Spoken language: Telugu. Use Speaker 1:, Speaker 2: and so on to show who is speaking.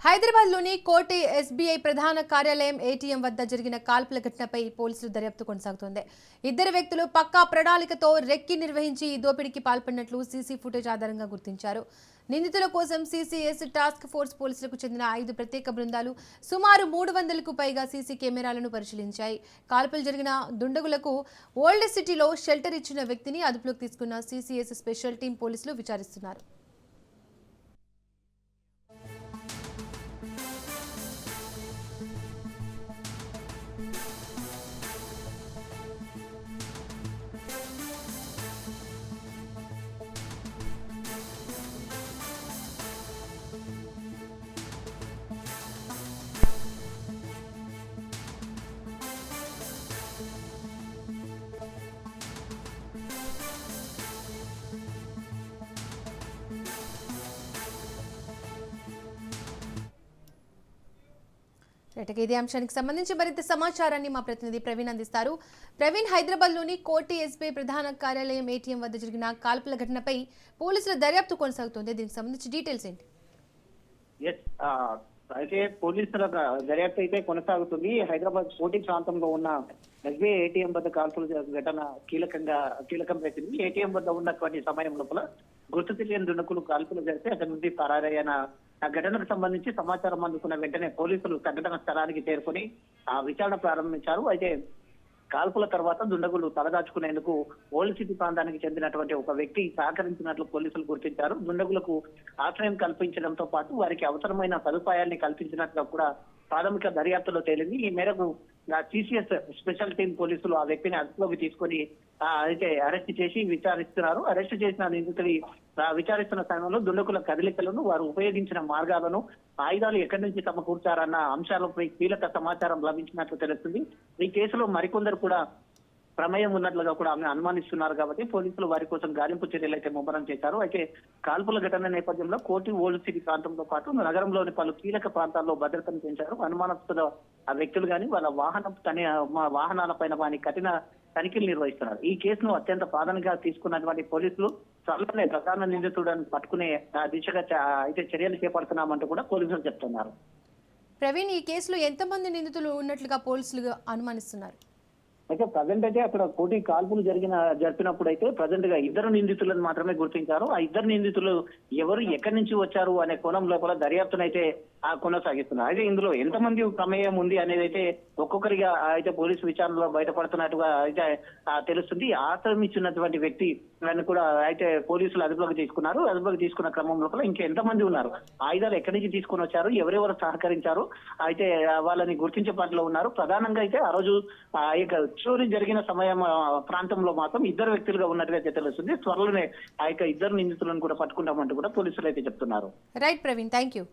Speaker 1: హైదరాబాద్లోని కోటి ఎస్బీఐ ప్రధాన కార్యాలయం ఏటీఎం వద్ద జరిగిన కాల్పుల ఘటనపై పోలీసులు దర్యాప్తు కొనసాగుతోంది. ఇద్దరు వ్యక్తులు పక్కా ప్రణాళికతో రెక్కి నిర్వహించి ఈ దోపిడీకి పాల్పడినట్లు సీసీ ఫుటేజ్ ఆధారంగా గుర్తించారు. నిందితుల కోసం సీసీఎస్ టాస్క్ ఫోర్స్ పోలీసులకు చెందిన 5 ప్రత్యేక బృందాలు సుమారు 300కు పైగా సీసీ కెమెరాలను పరిశీలించాయి. కాల్పులు జరిగిన దుండగులకు ఓల్డ్ సిటీలో షెల్టర్ ఇచ్చిన వ్యక్తిని అదుపులోకి తీసుకున్న సీసీఎస్ స్పెషల్ టీం పోలీసులు విచారిస్తున్నారు. ఇదే అంశానికి సంబంధించి మరింత సమాచారాన్ని మా ప్రతినిధి ప్రవీణ్ అందిస్తారు. ప్రవీణ్, హైదరాబాద్లోని కోటి ఎస్బీఐ ప్రధాన కార్యాలయం ఏటీఎం వద్ద జరిగిన కాల్పుల ఘటనపై పోలీసుల దర్యాప్తు కొనసాగుతోంది. దీనికి సంబంధించి డీటెయిల్స్ ఏంటి?
Speaker 2: అయితే పోలీసుల దర్యాప్తు అయితే కొనసాగుతుంది. హైదరాబాద్ కోటి ప్రాంతంలో ఉన్న ఎస్బీఐ ఏటీఎం వద్ద కాల్పుల ఘటన కీలకం పెట్టింది. ఏటీఎం వద్ద ఉన్నటువంటి సమయం లోపల గుర్తు తెలియని దుండకులు కాల్పులు జరిపితే అతని నుండి పరారైన ఆ ఘటనకు సంబంధించి సమాచారం అందుకున్న వెంటనే పోలీసులు సంఘటన స్థలానికి చేరుకుని విచారణ ప్రారంభించారు. అయితే కాల్పుల తర్వాత దుండగులు తలదాచుకునేందుకు ఓల్డ్ సిటీ ప్రాంతానికి చెందినటువంటి ఒక వ్యక్తి సహకరించినట్లు పోలీసులు గుర్తించారు. దుండగులకు ఆశ్రయం కల్పించడంతో పాటు వారికి అవసరమైన సదుపాయాల్ని కల్పించినట్లు కూడా ప్రాథమిక దర్యాప్తులో తేలింది. ఈ మేరకు సిసిఎస్ స్పెషల్ టీం పోలీసులు ఆ వ్యక్తిని అదుపులోకి తీసుకొని అయితే అరెస్ట్ చేసి విచారిస్తున్నారు. అరెస్ట్ చేసిన నిందితుడి విచారిస్తున్న సమయంలో దుండగుల కదలికలను, వారు ఉపయోగించిన మార్గాలను, ఆయుధాలు ఎక్కడి నుంచి సమకూర్చారన్న అంశాలపై కీలక సమాచారం లభించినట్లు తెలుస్తుంది. ఈ కేసులో మరికొందరు కూడా ప్రమేయం ఉన్నట్లుగా కూడా ఆమె అనుమానిస్తున్నారు. కాబట్టి పోలీసులు వారి కోసం గాలింపు చర్యలు అయితే ముమ్మరం చేశారు. అయితే కాల్పుల ఘటన నేపథ్యంలో కోటి ఓల్డ్ సిటీ ప్రాంతంతో పాటు నగరంలోని పలు కీలక ప్రాంతాల్లో భద్రతను పెంచారు. అనుమానాస్పద ఆ వ్యక్తులు కానీ వాళ్ళ వాహనాలపైన వారి కఠిన తనిఖీలు నిర్వహిస్తున్నారు. ఈ కేసును అత్యంత ప్రాధాన్యంగా తీసుకున్నటువంటి పోలీసులు త్వరలోనే ప్రధాన నిందితులను పట్టుకునే దిశగా అయితే చర్యలు చేపడుతున్నామంటూ కూడా పోలీసులు చెప్తున్నారు.
Speaker 1: ప్రవీణ్, ఈ కేసులో ఎంతమంది నిందితులు ఉన్నట్లుగా పోలీసులు అనుమానిస్తున్నారు?
Speaker 2: అయితే ప్రజెంట్ అయితే అక్కడ కోటి కాల్పులు జరిపినప్పుడు అయితే ప్రజెంట్ గా 2 నిందితులను మాత్రమే గుర్తించారు. ఆ 2 నిందితులు ఎవరు ఎక్కడి నుంచి వచ్చారు అనే కోణం లోపల దర్యాప్తునైతే కొనసాగిస్తున్నారు. అయితే ఇందులో ఎంతమంది ప్రమేయం ఉంది అనేది అయితే ఒక్కొక్కరిగా అయితే పోలీసు విచారణలో బయటపడుతున్నట్టుగా అయితే తెలుస్తుంది. ఆశ్రయం ఇచ్చినటువంటి వ్యక్తి కూడా అయితే పోలీసులు అదుపులోకి తీసుకున్నారు. అదుపులోకి తీసుకున్న క్రమం లోపల ఇంకా ఎంతమంది ఉన్నారు, ఆయుధాలు ఎక్కడి నుంచి తీసుకొని వచ్చారు, ఎవరెవరు సహకరించారు అయితే వాళ్ళని గుర్తించే పనిలో ఉన్నారు. ప్రధానంగా అయితే ఆ రోజు చోరీ జరిగిన సమయం ప్రాంతంలో మాత్రం 2 వ్యక్తులుగా ఉన్నట్టుగా అయితే తెలుస్తుంది. త్వరలోనే ఆ యొక్క 2 నిందితులను కూడా పట్టుకుంటామంటూ కూడా పోలీసులు అయితే చెప్తున్నారు.
Speaker 1: Right Praveen, thank you.